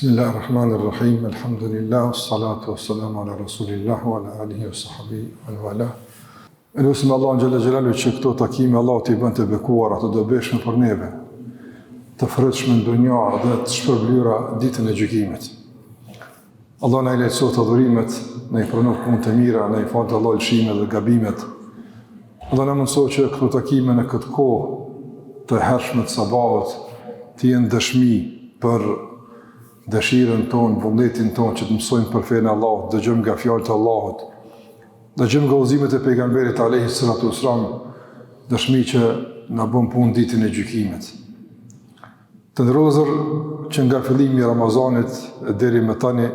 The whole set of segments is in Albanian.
Bismillahirrahmanirrahim, alhamdulillah, salatu wassalamu ala rasulillah, wa ala alihi wa sahbihi wa wala. Lusim Allah në Gjellë që këto takime Allah t'i bënd të bekuara, të dobeshme për neve, të frëtshme në dunja dhe të shpërblyera ditën e gjykimit. Allah na i lejtësot të dhurimet, na i pranoj punë të mira, na i falë të Allah lëshime dhe gabimet. Allah na mundësoj që këto takime në këtë kohë të hershme të sabahut të jenë dëshmi për dëshirën tonë, vullnetin tonë që të mësojmë për fenë Allahut, dëgjojmë nga fjalët e Allahut, dëgjojmë nga udhëzimet e pejgamberit alayhi salatu wasalam, dëshmi që na bën punë ditën e gjykimit. Të ndërozër që nga fillimi i Ramazanit deri më tani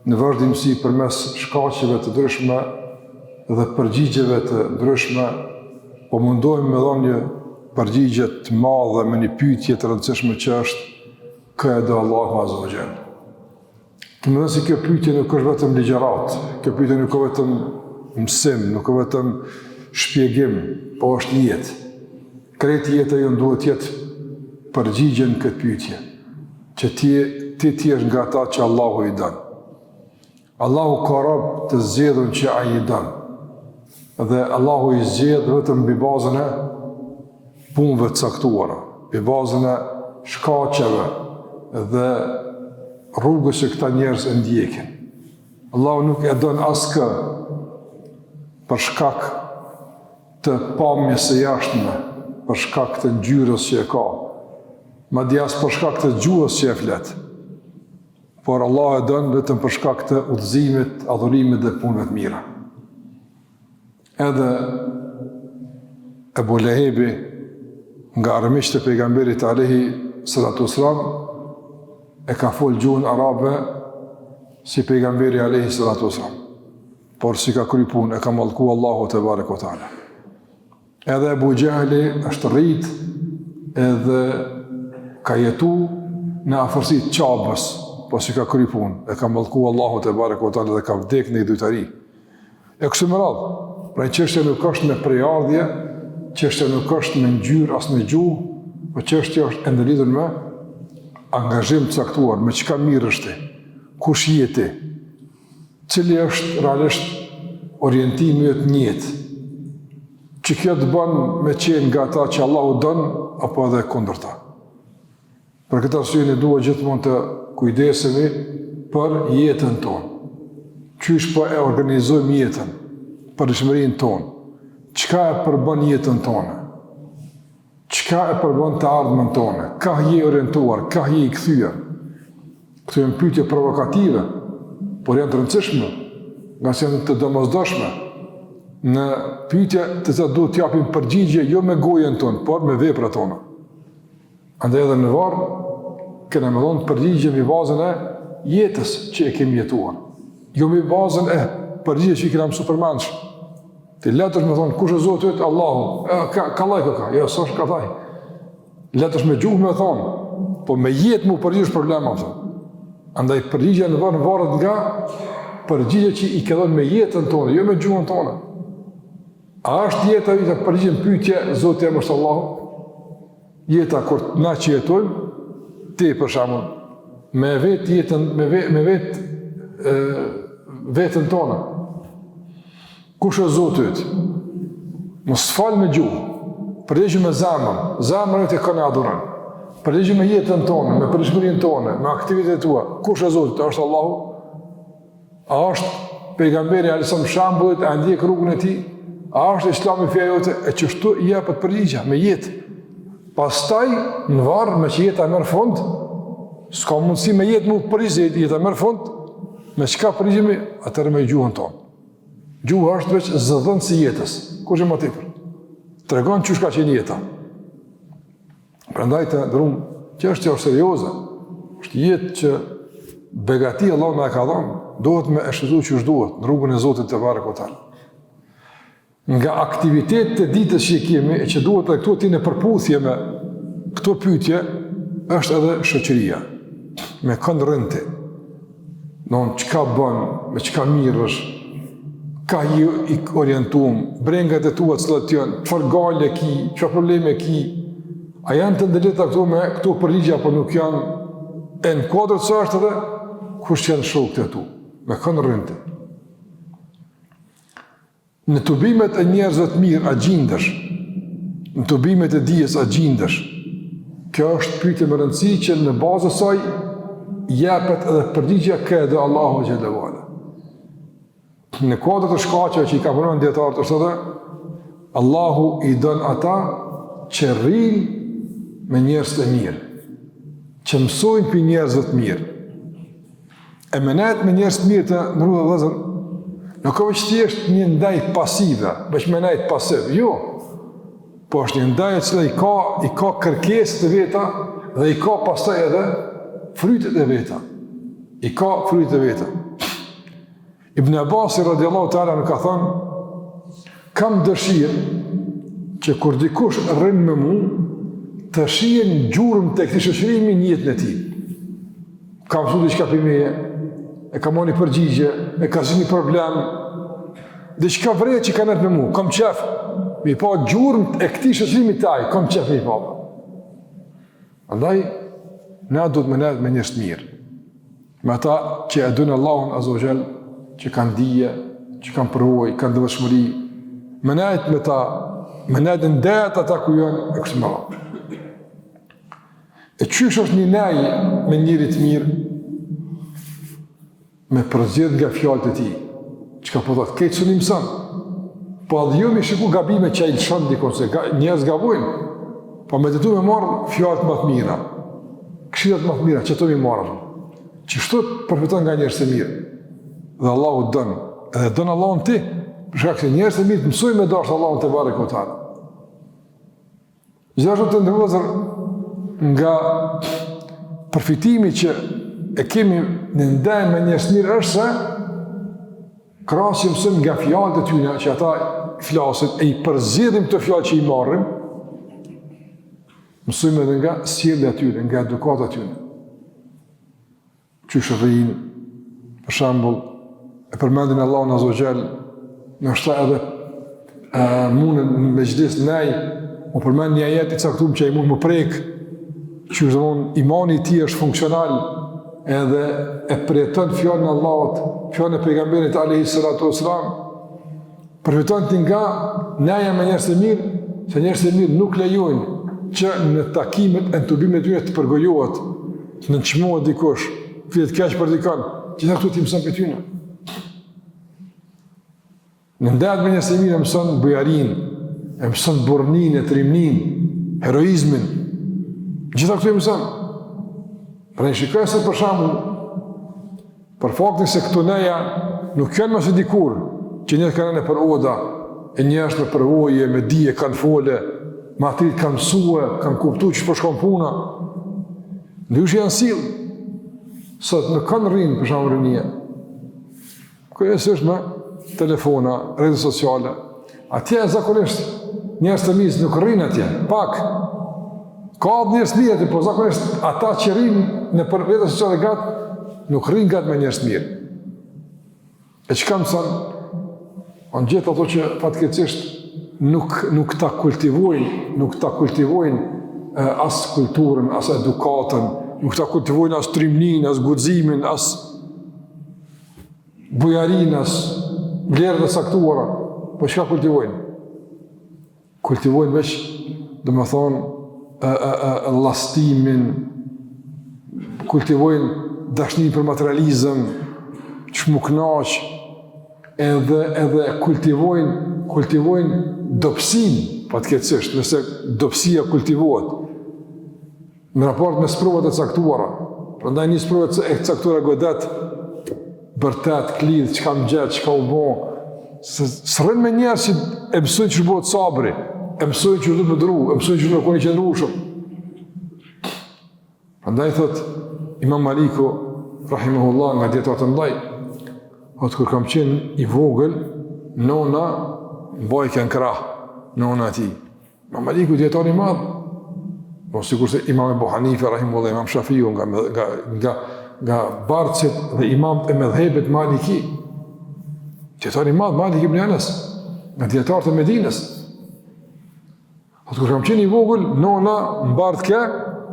në vazhdimsi përmes shkaqeve të ndryshme dhe përgjigjeve të ndryshme po mundohemi me dhënë një përgjigje të madhe me një pyetje të rëndësishme që është ka e do Allahu Azza wa Jall. Të më dhe si kjo pyetje nuk është vetëm ligjerat, kjo pyetje nuk është vetëm mësim, nuk është vetëm shpjegim, po është jetë. Krejt jetë e ju duhet jetë përgjigjen këtë pyetje, që ti është nga ta që Allahu i dënë. Allahu ka rob të zgjedhur që ai i dënë, dhe Allahu i zgjedh vetëm mbi bazën e punëve të caktuara, mbi bazën e shkaqeve dhe rrugës që këta njerëz e ndjekin. Allahu nuk e don askë për shkak të pamjes së jashtme, për shkak të ngjyrës që e ka, madje as për shkak të gjuhës që e flet. Por Allah e don vetëm për shkak të udhëzimit, adhurimit dhe punëve të mira. Edhe Ebu Lehebi, nga armiqtë e pejgamberit alayhi salatu wasalam, e ka folë gjuhën arabe si pejgamberi alayhi salatu wasalam, por si ka kry punë, e ka mallku Allahu te bareke ve teala. Edhe Abu Jahli është rrit edhe ka jetu në afërsi të Qabës, por si ka kry punë, e ka mallku Allahu te bareke ve teala dhe ka vdekë në idhujtari. E kështu me radhë, pra çështja nuk është me prejardhje, çështja nuk është me ngjyrë as me gjuhë, por çështja është e ndërlidhur me angazhim të caktuar, me çka mirësh ti, kush je ti, cili është realisht orientimi yt në jetë, që kjo të bën me qenë nga ata që Allahu don apo edhe kundërta. Për këtë arsye ne duhet gjithmonë të kujdesemi për jetën tonë. Qysh po e organizojmë jetën, përshmërinë tonë, çka e përbën jetën tonë, çka e përbën të ardhmen tonë, ka je orientuar, ka je i kthyer. Këto janë pyetje provokative, por janë të rëndësishme, nga se janë të domosdoshme. Në pyetje të cilat duhet të japim përgjigje jo me gojen tonë, por me veprat tona. Andaj edhe në varr kena më dhënë përgjigje mbi bazën e jetës që e kemi jetuar, jo mbi bazën e përgjigjes që i kena mësuar përmendsh. Ti letësh me thonë, kush e Zotit? Allahu. Ka laj ka. Jo, s'është ka laj. Letësh me gjuhë me thonë, po me jetë mu përgjigjesh problema. Andaj përgjigja në varë varet nga përgjigja që i ke dhënë me jetën tonë, jo me gjuhën tonë. A është jeta i të përgjigjen pyetje, Zoti jam është Allahu? Jeta kur na që jetojmë, ti për shembull, me vetë jetën, me vetë vetën tonë. Kush është Zoti yt? Mos fal me gjuhë, përgjigj me zemrën, zemrën e kanë adhuron. Përgjigj me jetën tonë, me përshmërinë tonë, me aktivitetet tua. Kush është Zoti? Është Allahu? A është pejgamberi alaihi shembullit, a ndjek rrugën e tij? A është Islami feja jote? E çështu i jepet përgjigje me jetë. Pastaj në varr me që jeta merr fund, s'ka mundësi me jetë më përgjigje, jeta merr fund, me çka përgjigjemi? Atëherë me gjuhën tonë. Gjuha është veç zëdhënës i jetës. Kush e më tepër? Tregon çu ka qenë jeta. Prandaj të ndrum, çështja është serioze. Është jetë që begati Allah na ka dhënë, duhet me e shfrytzuar çu duhet në rrugën e Zotit te barekotal. Nga aktivitetet e ditës që kemi e që duhet edhe këtu ti në përputhje me këto pyetje është edhe shoqëria. Me kënd rëndti. Non çka bën, me çka mirësh, ka ju i orientuar, brengat e tua cilat janë, çfarë gale ki, çfarë probleme ki, a janë të ndërlidhura këtu me këto përgjigje apo nuk janë, E në kodrët së është edhe, kush që janë shokët e tu, me kënë rrënti. Në tubimet e njerëzve të mirë, a gjindësh, në tubimet e dijes, a gjindësh, kjo është pyetje me rëndësi që në bazë saj jepet edhe përgjigja këde Allahu xhallahu ala. Në kodrët e shkaqeve që i ka punuar dietarët është edhe Allahu i don ata që rrinë me njerëz të mirë, që mësojnë për njerëzve të mirë. E menet me njerëz të mirë të ndërruar vëllezër, nuk ka veç thjesht një ndaj pasive, veç menet pasiv, jo. Po është një ndaj e cila i ka kërkesë të veta dhe i ka pastaj edhe frytet e veta. I ka frytet e veta. Ibn Abbas radiallahu ta'ala në ka thënë, kam dëshirë që kur dikush rrin me mu, të shihen gjurmë të këtij shoqërimi në jetën e tij. Ka mësuar diçka për meje, e ka marrë një përgjigje, e ka zgjidhur një problem, diçka vërejtë që ka ndër me mu, kam qef, mi pa gjurmë e këtij shoqërimi taj, kam qef mi pa. Andaj, na duhet me nejtë me njerëz të mirë, me ata që e dojnë Allahun azza wa jall, që kanë dije, që kanë përvojë, kanë devotshmëri, me nejtë me ta, me nejtë ndejet ata ku janë e kështu me radhë. E qysh është një nej me njëri të mirë, me përzgjedh nga fjalët e tij, çka po thotë, këtë sunim mëson. Po edhe jo mi shiku gabime që ai lëshon dikon, se njerëz gabojnë, po me detu me marrë fjalët më të mira, këshillat më të mira, që to mi marrë, që shtu përfiton nga njerëz të mirë. Dhe Allahu dënë, edhe dënë Allahun ti, për shkak se njerëz të mirë të mësojnë me dashur Allahun te barekuhu te ala. Gjithashtu të ndërvëzër, nga përfitimi që e kemi në ndaj me njerëz të mirë është se krahasi mësojmë nga fjalët e tyre që ata flasin e i përzgjedhim këto fjalë që i marrim, mësojmë edhe nga sjellja e tyre, nga edukata e tyre. Qysh rrinë, për shembull, e përmendin Allahun azza wa jall, ndoshta edhe mundën në mejlis nej, u përmend një ajet i caktuar që ai mund më prek, që imani i tij është funksional, edhe e përjeton fjalën e Allahut, fjalën e pejgamberit alayhi salatu wasalam, përfiton ti nga neja me njerëz të mirë, se njerëz të mirë nuk lejojnë që në takimet e tubimet tyre të përgojohet, të nënçmohet dikush, flet keq për dikon, gjithë këto ti mëson për tyne. Në ndehat me njerëz të mirë mëson bujarin, e mëson burrnin, e trimnin, heroizmin, gjitha këto i mëson. Pra në shikoj se për shembull, për faktin se këto neja nuk janë më se dikur, që njerëz kanë për oda, e njerëz me përvojë, me dije kanë fole, me atrit kanë mësue, kanë kuptuar që po shkon puna. Ndysh janë sill. Sot nuk kanë rrinë për shembull rinia. Kryesisht me telefona, rrjete sociale. Atje zakonisht njerëz të mirë nuk rrinë atje, pak. Ka njerëz të mirë, po zakonisht ata që rrinë në rrjete sociale gat nuk rrinë gat me njerëz të mirë. E çka mëson? On gjithë ato që fatkeqësisht nuk ta kultivojnë, as kulturën, as edukatën, nuk ta kultivojnë as trimnin, as guximin, as bujarin, as vlerën e saktuara. Po çka kultivojnë? Kultivojnë veç, domethënë, llastimin, kultivojnë dashnin për materializëm, çmuknaq, edhe kultivojnë dobësin, fatkeqësisht, nëse dobësia kultivohet në raport me sprovat e caktuara. Prandaj një sprovat e caktuara godet, bërtet, klidh, çka më gjet, çka u bë. S'rrin me njerëz që e mësojnë që bëhet sabri, e mësojnë që duhet më dru, e mësojnë që duhet të qëndrueshëm. Prandaj thot Imam Maliku rahimahullah nga dietat e ndaj, atë kur kam qenë i vogël, nona mbajke në krah, nona ati. Imam Maliku dietar i madh, po sigurisht Imam Abu Hanife rahimahullah, Imam Shafiu nga barcet dhe imam e medhhebit Maliki. Dietar i madh Malik ibn Anas, nga dietarët e Medinës. Atë kur kam qenë i vogël, nona mbardhke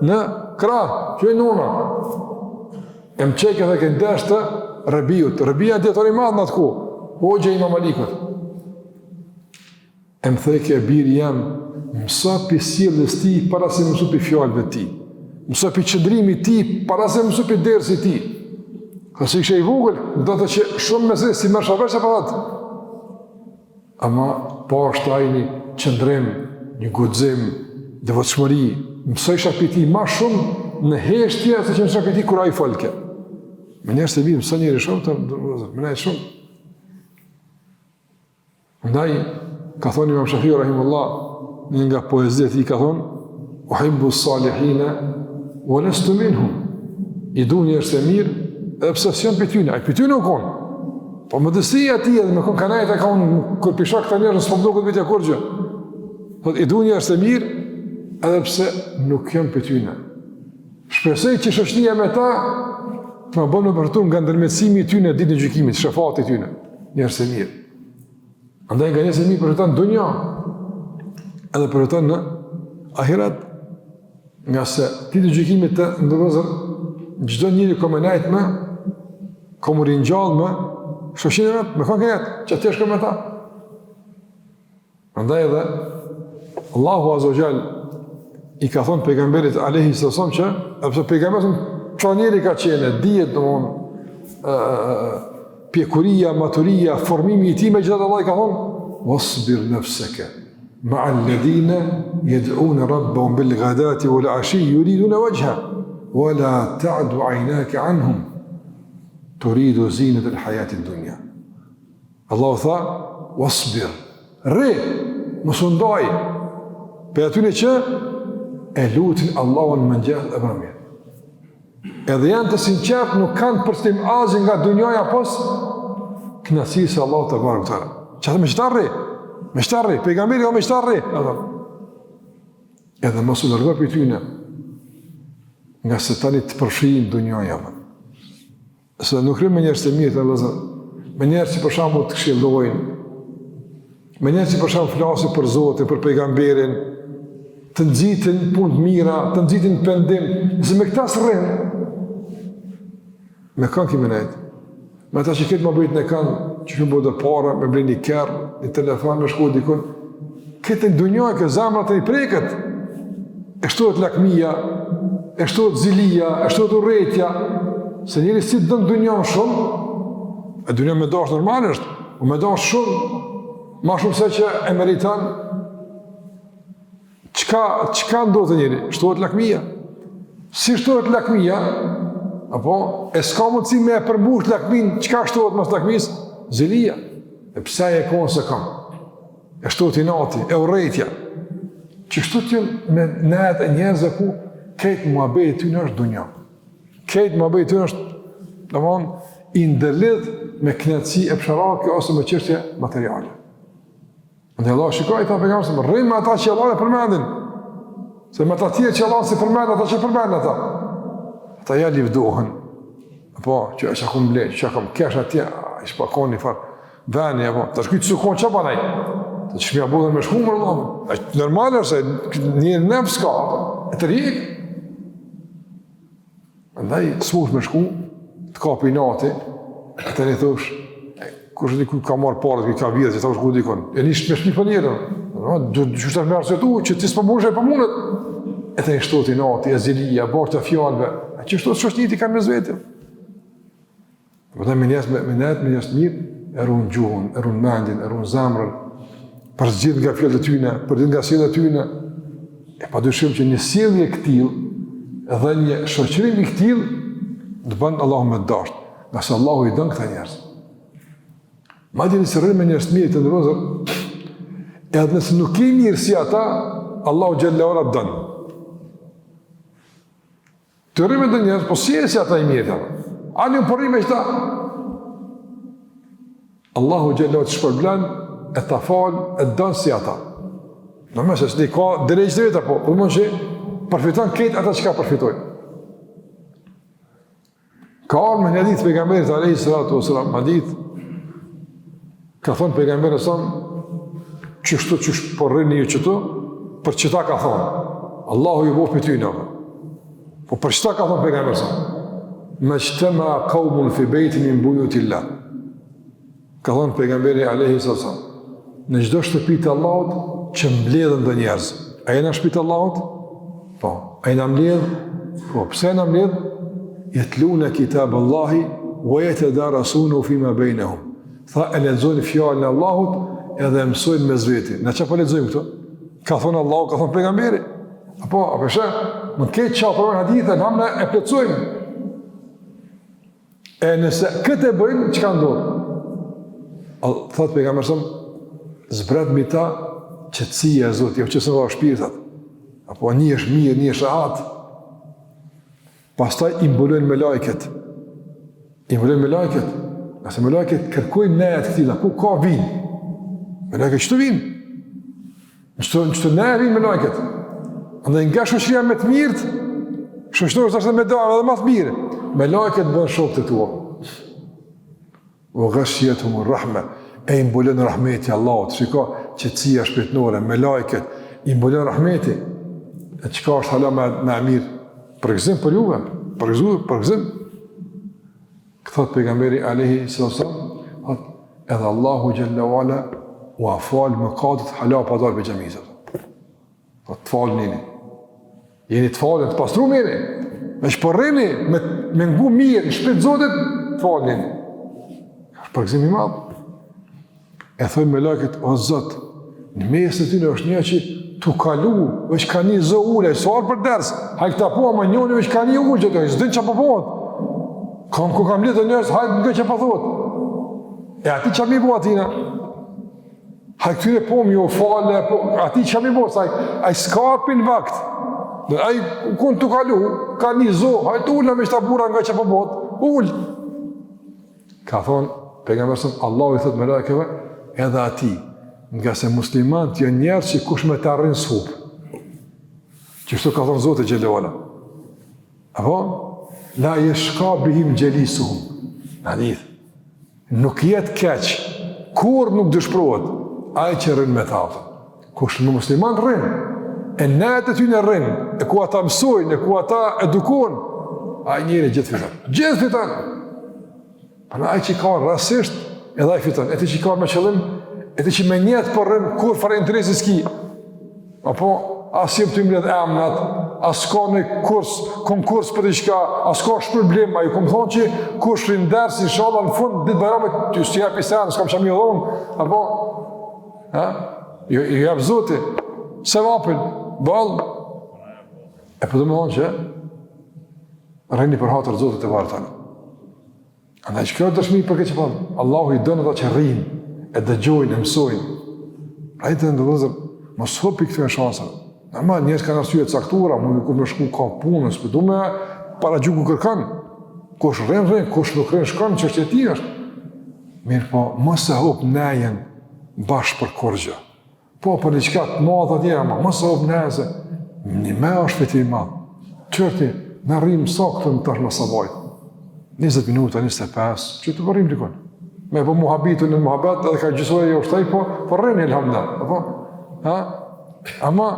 në krah, që e nona. E më qeke dhe kënë desh të Rëbijut. Rëbija djetori madhë në atë ku, hoxha Imam Malikut. E më theke e birë jam, mësa për sjellës ti para se mësu për fjallëve ti. Mësa për qëndrimi ti para se mësu për dersi ti. Kësi kështë e i vogël, do të që shumë me se si mërë shavesh e për atë. Ama pa është ajni qëndrim, një gudzim, devotshmëri, mësoj shapiti ma shumë në heshtje se që mësoj shapiti kura i folke. Me njerës të mirë, mësoj njëri shumë, më nejtë shumë. Ndaj, ka thonë Imam Shafiu rahimullah, një nga poezit i ka thonë, uhibbu salihina, wa lastu minhum. I du njerës të mirë, edhe pëse s'janë për tyne, a i për tyne u konë. Po më dësia ti edhe me konë kanajt e ka unë, kër pisha këta njerës, nësë pëmdo këtë vitja kurgjë. Thot, i du njerës të mirë, edhe pse nuk janë për tyne. Shpresoj që shoqënia me ta të më bënë më përtu nga ndërmjetësimi i tyne ditë në gjykimit, shefati tyne, njerës të mirë. Andaj nga njerës të mirë përjeton dunja, edhe përjeton në ahiret, nga se ditë në gjykimit të ndërëzër, gjdo njëri komenajt me, komu rinjallë me, shoqënia me kanë kënjet, që të shkë me ta. Andaj edhe, Allahu Azza wa Jall i ka thonë pejgamberit alayhi sallam që sepse pejgamberi çfarë njeri ka qenë, dihet domthonë pjekuria, maturia, formimi i tij me gjithatë Allah i ka thonë wasbir nafsaka ma'a alladhina yad'una rabbahum bil ghadati wal 'ashi yuriduna wajha wa la ta'du 'aynaka 'anhum turidu zinata al hayati ad-dunya. Allah tha wasbir, mos u ndaj për atyne që e lutin Allahun më ngjall e mërmjet. Edhe janë të sinqert, nuk kanë përstim azin nga dunjaja pos kënaqësisë së Allahut te barekuta. Çfarë me shtarri, pejgamberi ka me shtarri. Edhe mos u largo për tyne, nga se tani të përfshin dunjaja. Se nuk rrim me njerëz të mirë, me njerëz që për shembull të këshillojnë, me njerëz që për shembull flasin për Zotin, për pejgamberin, të nxitin punë të mira, të nxitin pendim, nëse me këta s'rrin, me kanë kime nejtë. Me ata që këtë më bëjt në kanë, që shumë bëjt dhe para, me bëjt një kërë, një telefon, me shku dikun, këtë në dunjoj, këtë zamrat e i preket, e shtohet lakmia, e shtohet zilia, e shtohet urrejtja, se njëri si të dënë dunjoj shumë, e dunjoj me dash normal është, o me dash shumë, ma shumë se që e meritan, qka ndodhë njëri? Shtohet lakmia. Si shtohet lakmia, apo, e s'ka mundësi me e përmbush lakmin, qka shtohet mas lakmis? Zilia. E pse e konë se kam? E shtohet i nati, e urrejtja. Që shtohet që me nejt e njerëzve ku, kejtë mua bejt ty në është dunja. Kejtë mua bejt ty në është, dhe mon, i ndërlidh me knetësi e psharake ose me qështje materiale. Në Allah shikoj ta pejgamberi se rrim me ata që Allah e përmendin. Se me ata tjerë që Allah si përmend ata që përmend ata. Ata ja livdohen. Po, që është akum bleq, që akum kesh atje, i shpakon një farë veni, apo, të shkuj të sukon që banaj. Të që shmja bodhen me shku më rëllohën. Normal është, një nefë s'ka, e të rjek. Ndaj, s'mush me shku, të kapi nati, e të një thush, kur është ka marrë parët, ka vjetë, që ta është ku dikon, e një shtë me shpi për njerën, që është me arsetu, që ti s'pë mundesh e për mundet, e të një shtoti nati, e zilija, barë të fjallëve, e që shtot që është njëti kanë me zvetim. Përta me njësë mirë, e runë gjuhën, e runë mendin, e runë zamrën, për zgjith nga fjallë të tyne, për zgjith nga sjellë të tyne, e pa dyshim që një sjellje këtil, edhe një shoqërim i këtil, të bënë Allahu me dasht, nga se Allahu i dënë këta njerëz. Ma di nëse rrimë me njerëz të mirë të ndërozër, edhe nëse nuk ke mirë si ata, Allahu Gjelle Ora dënë. Të rrimë të njerëz, po si e si ata i mirë të ata? Ani unë përri me qëta. Allahu Gjelle Ora të shpërblen, e ta falë, e dënë si ata. Në mesë, s'di ka drejtë të veta, po, përmën që përfiton ketë ata që ka përfitojnë. Ka arë me një ditë pejgamberit alayhi salatu wasalam, ma ditë, ka thonë pejgamberi sëmë, qështu qështë përrini ju qëtu, për qëta ka thonë. Allahu ju bohë për ty në. Po për qëta ka thonë pejgamberi sëmë. me ijtama qaumun fi bejtin min buyutillah. Ka thonë pejgamberi alayhi sallam, në çdo shtëpi të Allahut që mbledhen dhe njerëz. A jena shtëpi të Allahut? Po. A jena mbledh? Po. Pse na mbledh? Yatluna kitaballahi wa yatadarasuna fima bainahum. Tha e lexojnë fjalën e Allahut edhe mësojnë mes veti. Na çfarë po lexojmë këtu? Ka thonë Allahu, ka thonë pejgamberi. Apo shë, më ketë çfarë hadithe, hamna e plotësojmë. E nëse këtë e bëjnë, çka ndodh? Thot pejgamberi zbret mbi ta qetësia e Zotit, jo që s'ka shpirtat. Apo një është mirë, një është rahat. Pastaj i mbulojnë me lajket. Nëse me lajket kërkojnë nejet këtila, ku ka vinë? Me lajket qëtë vinë? Qëtë nejet vinë me lajket? Andaj nga shoqëria me të mirët, shoqëtorës është me dave edhe ma të mirë. Me lajket bënë shokët e tua. O ghashiyatuhum rahme, e i mbulojnë rahmeti Allahut. Shiko, qetësia shpirtërore, me lajket, i mbulojnë rahmeti. E qëka është hala me mirë? Për gëzim për juve, për gëzim. Këthot pejgamberi alayhi sallam, edhe Allahu Jalla wa'ala u afal më katët hala pa dalë për gjemizët. Të falë njëni. Jeni të falën, të pastru njëni. Me shpërrini, me ngu mirë, në shpetë Zotit, të falë njëni. Për gëzim i madhë. E thoi me lajket, o Zot, në mes të tyne është një që tu kalu, veç ka një zë ule, sarë për ders, hajtë ta po, ma njoni veç ka një ule që të zdin që përpohet. Ku kam litë njërës, hajtë nga që përthot. E ati që mi bo atina? Hajtë këtyre po mi o fale, ati që mi bo, a i skarpin vakt. A i kun tu kalu, ka një zë, hajtë ule veç ta bura nga që përpohet, ule. Ka thonë, pejgamberi Allah i thot me lajkeve, edhe ati, nga se muslimant janë njerë që kush me të arrin s'hub. Qështu ka thonë Zotë Gjellewala. Apo? La jeshka bihim gjelisuhum. Hadith. Nuk jetë keq, kur nuk dëshprohet, aj që rrin me ta. Kush në muslimant rrin, e netë ty në rrin, e ku ata mësojnë, e ku ata edukon, aj njëri gjithë fitan. Gjithë fitan! Përna aj që ka rasisht, edhe aj fitan. E ti që ka me qëllim, e ti që me njetë përrën kur fare interesi s'ki. Apo, as jem të imlet emnat, as ka në konkurs për diqka, as ka shpërblim, a ju kom thonë që kur shrin ders, inshallah në fund, ditë bajramit, ty s'ti jep i senë, s'kam që mi dhonë, apo, ju jep Zoti, se vapin, balë, e për do me thonë që, rreni për hatër Zotit e varë tanë. Andaj që kjo dëshmi për këtë që përnë, Allahu i dënë ata që rrinë, e dëgjojnë, e mësojnë. A i të ndëllëzër, mos hopi këtë e shansën. Normal, njerës ka nërsye të caktura, më kur me shku ka punën, së përdu me para gjuku kërkan. Kush rren, kush nuk rren, shkan, që është e ti është. Mirë po, mos e hop nejen bashkë për korgjë. Po, për një qëka të madhë atje, mos e hop nejen, një me është feti i madhë. Qërti, në rrimë sa këtë në tash më sabajt. 20 minuta, 25, që të përrim dikon. Me po muhabitu në muhabet, edhe ka gjysore jo shtaj, po rreni elhamdullah. Apo? Ama,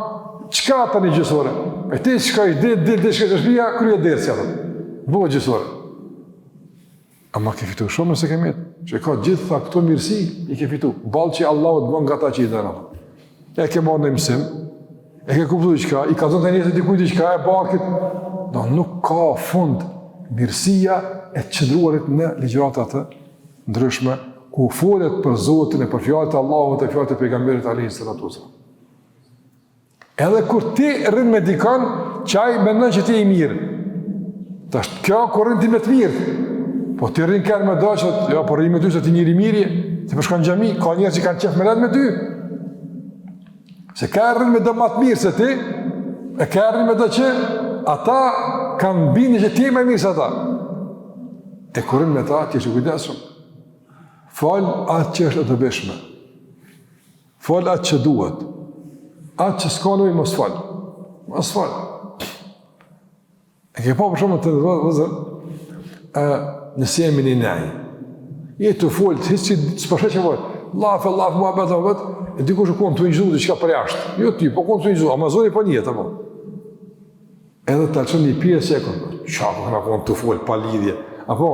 qka ta një gjysore? E ti qka i dit, shka të shpija, krye dirë si atët. Bëhë gjysore. Ama ke fitu shumë nëse ke mjetë. Që ka gjithë tha këto mirësi, i ke fitu. Balë që Allahut bën nga ta që i dhe në. E ke marrë në mësim, e ke kuptu qka, i ka zonë të njëse dikuj qka e bakit. Do nuk ka fund mirësia e qëndruarit në ligjëratat të ndryshme, ku folet për Zotin e për fjalët e Allahut e fjalët e pejgamberit alayhi salatu wasallam. Edhe kur ti rrin me dikan, çaj mendon që ti je i mirë. Tash kjo kur rrin ti me të mirë. Po ti rrin kanë me dashot, jo po rrin me ty se ti njëri mirë, ti po shkon në xhami, ka njerëz që kanë qef me lart me ty. Se ka rrin me do më të mirë se ti, e ka rrin me do që ata kanë bindje që ti je më mirë se ata. E kur rrin me ta, ti je kujdesshëm. Fal atë që është e dobishme. Fal atë që duhet. Atë që s'ka nevojë mos fal. Mos fal. E ke pa për shumë të vëzër, nëse jemi një nej. Je të folë, të hisë që s'përshet që vojtë. Lafë, muhabet, e dikush u konë të injëzu dhe qëka për jashtë. Jo ty, po konë të injëzu, Amazoni për njëtë, apo. Edhe të alëqën një pjesë e konë. qa po këna konë të folë, pa lidhje. Apo,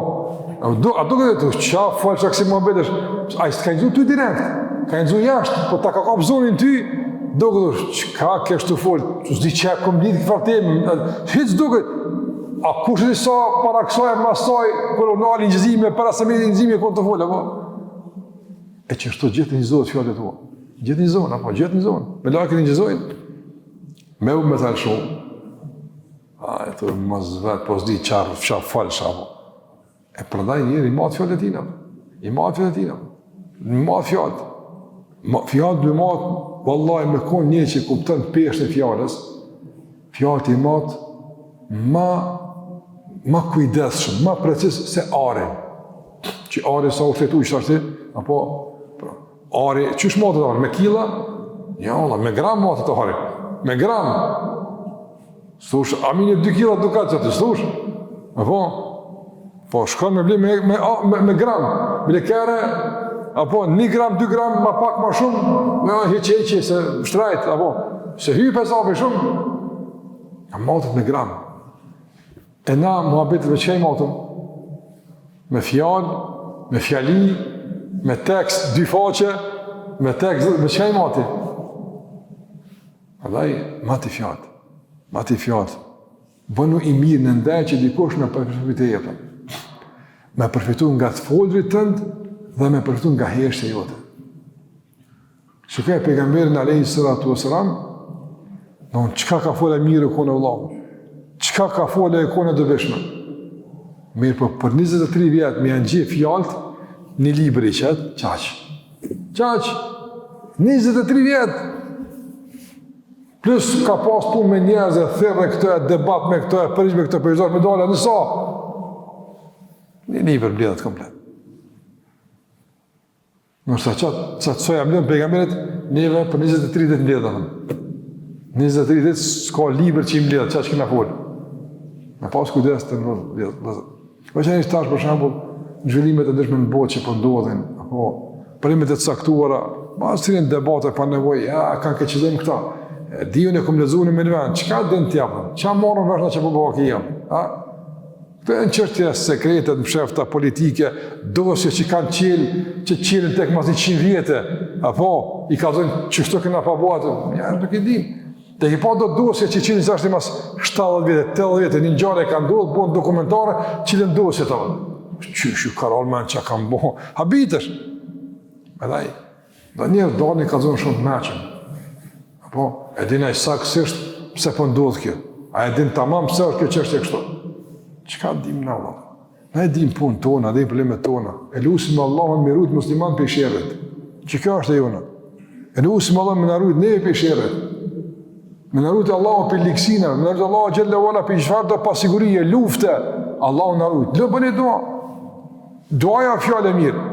a do këtë të qa folë që kësi Muhammed është, a i s'ka nëzu ty direkt, ka nëzu jashtë, po ta ka kapë zonin ty, do këtë, qka kesh të folë, që s'di që kom lidhë këtë fartemi, hitë do këtë, a kush e sa para kësaj, masaj, kolonali njëzime, para samit njëzime, konë të folë, apo? E që shto gjithë njëzohet fjallë të tua. Gjithë njëzohen, apo, gjithë njëzohen. Me lakën njëzohen, me u me talë shumë. A, e të mos vetë, po s'di qarë, fqa falë, apo. E përdaj njëri, i matë fjallë e tina. I matë fjallë e tina. I matë fjallë. Fjallë dhe matë, vallaj, me konë një që kuptën peshën e fjallës, fjallë i matë ma kujdeshëm, ma precis se are. Që are sa u shtetu i shtashti, apo, are, qësh matët are? Me kila? Ja, Allah, me gram matët are. Me gram. Stush, a mini 2 kila dukat që të stush? Apo? Po, shkon me bli me gram. Bile kere, apo, 1 gram, 2 gram, ma pak ma shumë, me heqe, se shtrajt, apo, se hype sa për shumë. A matët me gram. E na, muhabetet me qej matëm? Me fjallë, me fjali, me tekst 2 faqe, me tekst, me qej mati? Adaj, mati fjallë, mati fjallë. Bënu i mirë në ndaj që dikush me përfitu e jetën. Me përfitu nga të folërit tëndë dhe me përfitu nga heshtë e jote. Shukaj pejgamberin alayhi salatu wasalam, non çka ka folë mirë kone Allahu. Çka ka folë e kone dëveshme. Mirë po për 23 vjetë me janë gjithë fjallët, një libër i qëtë, qaqë. Qaqë, 23 vjetë. Plus ka pas punë me njerëzë, thërë këtë, debat me këtë, përgjë me këtë, përgjëzor me dole, nësa. Një libër mbledhet komplet. Nërsa qatë soja mbledhën pejgamberit, neve për 23 ditë mbledhën. 23 ditë s'ka libër që i mbledhët, qaqë këna folë. Me pas kujdes të mbledhët. Po që një tash për shembull, në zhvillimet e ndryshme në botë që po ndodhin, apo përimet e caktuara, pas cilin debate pa nevojë, ja kanë këtë qëllim këta. Diun e kom lexuar në vend, çka do të japën? Ç'a morën vesh na që po bëva kia? A? Këto janë çështje sekrete të mshefta politike, dosje që kanë që qelën tek mas 100 vjetë, apo i ka thënë çështë që na pa bëu, ja nuk e di. Te i po do dosje që qenë zashti mas 70 vjetë, 80 vjetë, një njëre ka ndodhë, bënë dokumentare, qilën dosje të vëllë. Qyshu karol men që kam bëhë, habitësh. Edhaj, dhe njerë do një ka zonë shumë të meqen. Apo, e din e saksisht pse po ndodhë kjo. A e din tamam pse është kjo qështë e kështu. Qëka dim në Allah? Ne e dim punë tona, dim problemet tona. E lusim Allahun me rujt musliman për i shirët. Që kjo është e jona. E lusim Allahun me në rujt neve për i shirët. Me në rujtë Allahu për liksina, me në rujtë Allahu gjellë vala për qëfar do pasigurie, lufte, Allahu në rujtë. Lë bëni dua. Duaja fjallë e mirë.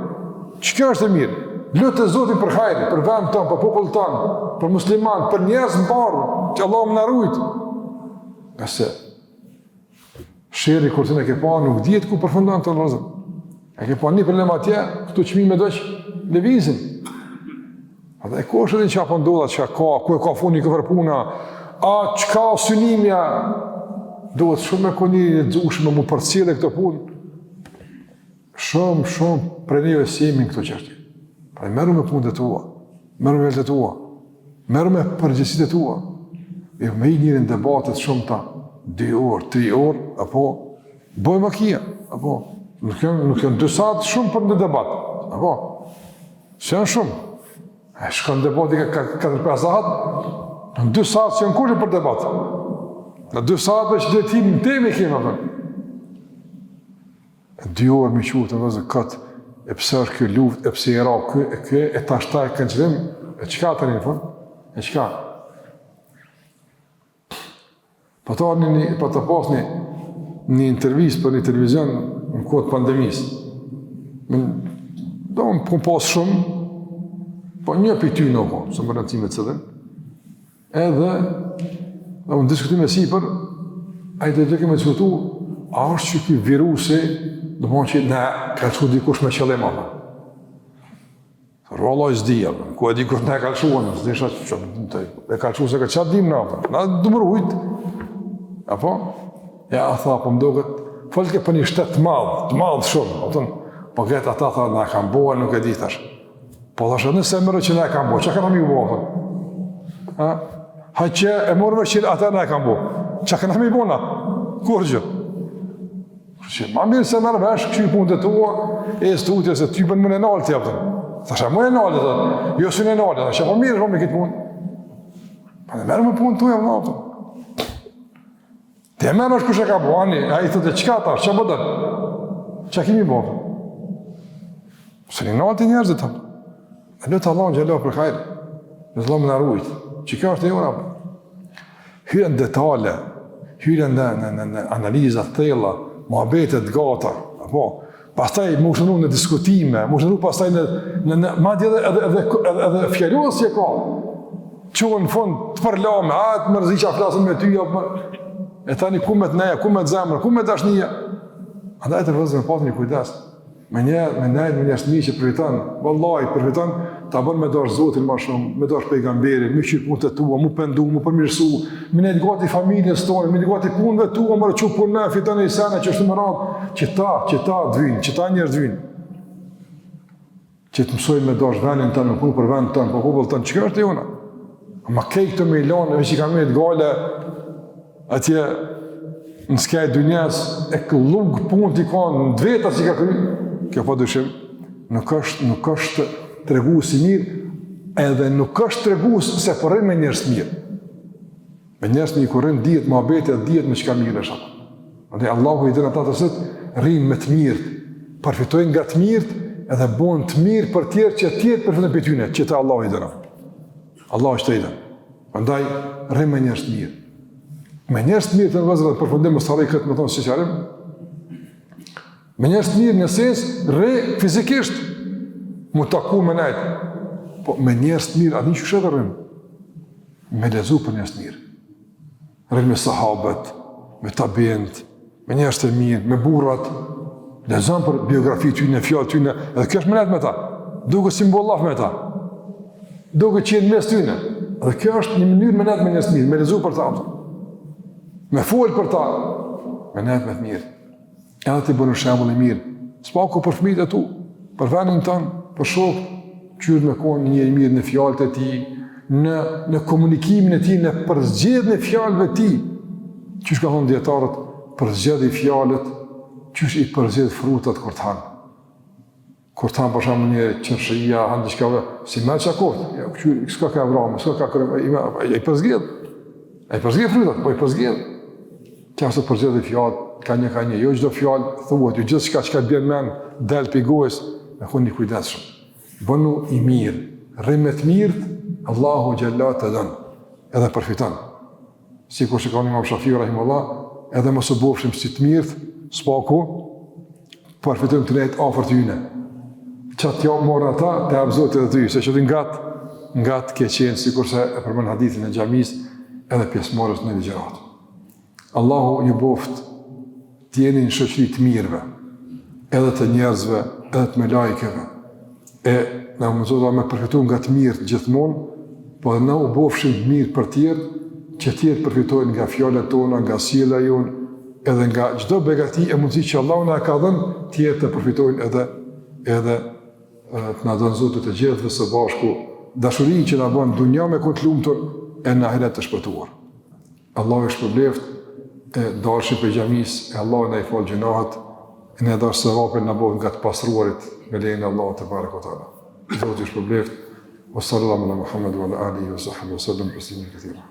Që kjo është e mirë? Lutë e Zotin për hajri, për vend tonë, për popull tonë, për musliman, për njerëz në barë, që Allahu më në rujtë. Nëse, sheri kur të në ke pa, nuk djetë ku përfundon të lëzëm. E ke pa një problem atje, këtu qmime doq levizin. Ata e ku është edhe në qa pëndodha, që ka, ku e ka funi këfër puna, a që ka synimja, dohet shumë e koni e dzushme mu përcile këto punë. Shumë për neve si jemi në këto qërti. Pra meru me punë të tua, meru me velë të tua, meru me përgjësit të tua. E me i njërin debatet shumë ta, 2 orë, 3 orë, apo, bojmë akia, apo, nuk janë 2 satë shumë për në debat, apo, që janë shumë. E shkën debati ka 4-5 satë, në 2 satë që janë kurë për debat. Në 2 satë që dhe tim në temi kemë, apë. 2 orë me qurë të vëzë këtë, e pëse është kjo luft, e pëse i ra kjo, e ta shtaj kënë qëllim, e qëka të një fund? E qëka? Po të pas një intervjist për një televizion në kohët pandemisë. Do më pun pas shumë, po një për ty në kohë, së më rëndësime të cëdhen. Edhe, dhe më diskutim e sipër, a i të të keme diskutu, a është që kjo virusi, do më që ne ka të dikush me qëllim atë. Rolla i zdi, ku e dikush ne kalëshuan, s'disha që e kalëshu se ka qatë dim në atë. Na dëmërujt, apo? Ja, tha, po mdoket, folke për një shtet të madh shumë, po këtë ata tha, na kanë boa, nuk e di tash. Po thashë, nëse mërë që na e kanë boa, që kanë mi u boa, thënë? Ha që e morëve që ata na e kanë boa, që kanë mi bona, kur gjë? Që ma mirë se mërë vesh, këshu i punë të tua, e studje, se ty për më në nalë të jepëtën. Thasha, më e nalë, thë, jo së në nalë, thasha, po mirë, shumë i këtë punë. Pa dhe merë më punë të jepë, thë. Te merë është kush e ka bo, ani, a i thëtë, qëka ta, që bëdër? Që kimi bo? Së një nalë të njerëzit, thë. E lëtë Allah në gjellohë për kajrë, në zlo më në rujtë, që ka është e jona, hyren detale, hyren në analizat thella, muhabetet gata, apo, pastaj më ushënu në diskutime, më ushënu pastaj në madje edhe fjallosje ka, që në fund të përlame, të mërzi që a flasën me ty, e tani ku me të neja, ku me të zemrë, ku me të ashnija. Andaj të vëzë me patë një kujdes, me një shtëmi që përfitan, vallaj, përfitan, ta bën me dash Zotin ma shumë, me dash pejgamberin, me qyrë punë të tua, mu pëndu, mu përmirësu, me nejtë gati familjes tonë, me nejtë gati punëve tua, më rëqu punë ne, fitan e i sene, që është më radhë, që ta dhvinë, që ta njerë dhvinë. Që të mësojnë me dash venin tënë, me punë për venin tënë, për popullë tënë, që ka është e jona? Ma kej këtë me ilanë, e që ka me të gale, atje në skaj dynjes, e këllug punë t'i ka në dveta që ka kry, kjo pa dyshim, nuk është tregu si mirë, edhe nuk është tregu se përrim me njerës mirë. Me njerës mirë kërrim dhjetë më abete, dhjetë me qka mirë është. Dhe Allahu i dhe në ta të sëtë, rrimë me të mirët, përfitojnë nga të mirët, edhe bonë të mirë për tjerë që tjerë përfitojnë për tyne, që të Allahu i dhe në. Allahu është të i dhe. Andaj, rrimë me njerës mirë. Me njerës mirë të në vëzërë dhe përfundim më starej këtë më tonë si qarim, me njerës mirë në sens, rri fizikisht, mu taku me nejtë. Po me njerës mirë, atë një që shetë rrimë? Me lezu për njerës mirë. Rrimë me sahabët, me tabend, me njerës të mirë, me burrat, lezon për biografi t'yne, fjallë t'yne, edhe kjo është me nejtë me ta, duke simbolaf me ta, duke qenë mes t'yne, edhe kjo është një mënyrë me nejtë me njerës mirë, me lezu për ta, me folë për ta, me nejtë me të mirë. Edhe t'i bërë në shembull e mirë, s'paku për fëmijët e tu, për venin tanë, për shokë, qyrë me konë një mirë në fjallët e ti, në komunikimin e ti, në përzgjedhjen e fjallëve ti. Qysh ka thonë djetarët, përzgjedhje i fjallët, qysh i përzgjedh frutat kur t'hanë. Kur t'hanë për shembull një qërshëria, hanë diçkave, si me që akot, ja, s'ka ka vrame, s'ka ka kërëm, i përzgjedh. I përzgjedh frutat, po i përzgjedh. Qashtë të përzgjedhje i fjallët, ka një, jo çdo fjalë thuhet, jo gjithçka që bën mend del pi gojës, me koni kujdesshëm. Bënu i mirë, rrim me të mirët, Allahu xhallahu të dën, edhe përfiton. Sikur që ka një Imam Shafiu rahimullah, edhe mos u bëfshim si të mirët, s'paku përfitojmë të nejtë afër tyne. Çat jo morën ata te abzoti edhe ty, se që ti ngat ke qenë sikur se e përmend hadithin e xhamis edhe pjesëmarrës në ligjërat. Allahu ju boft t'jeni në shoqëri të mirëve, edhe të njerëzve, edhe të melajkeve. E na mësota me përfitu nga të mirë gjithmonë, po edhe na u bofshim të mirë për tjerë, që tjerë përfitojnë nga fjallet tona, nga sjellja jonë, edhe nga çdo begati e mundësi që Allahu na ka dhënë, tjerë të përfitojnë edhe të na dhënë Zoti të gjithëve së bashku, dashurinë që na bën dunja me këtë lumtur e në ahiret të shpëtuar. Allahu është shpërbleft e dashur për xhamisë, e Allahu na i fal gjunahet, e na dash sevapin na bëhet nga të pasruarit me lejen e Allahut te barekoteala. Zoti është shpërbleft. Wa sallallahu ala Muhammad wa ala alihi wa sahbihi wa sallam tasliman katira.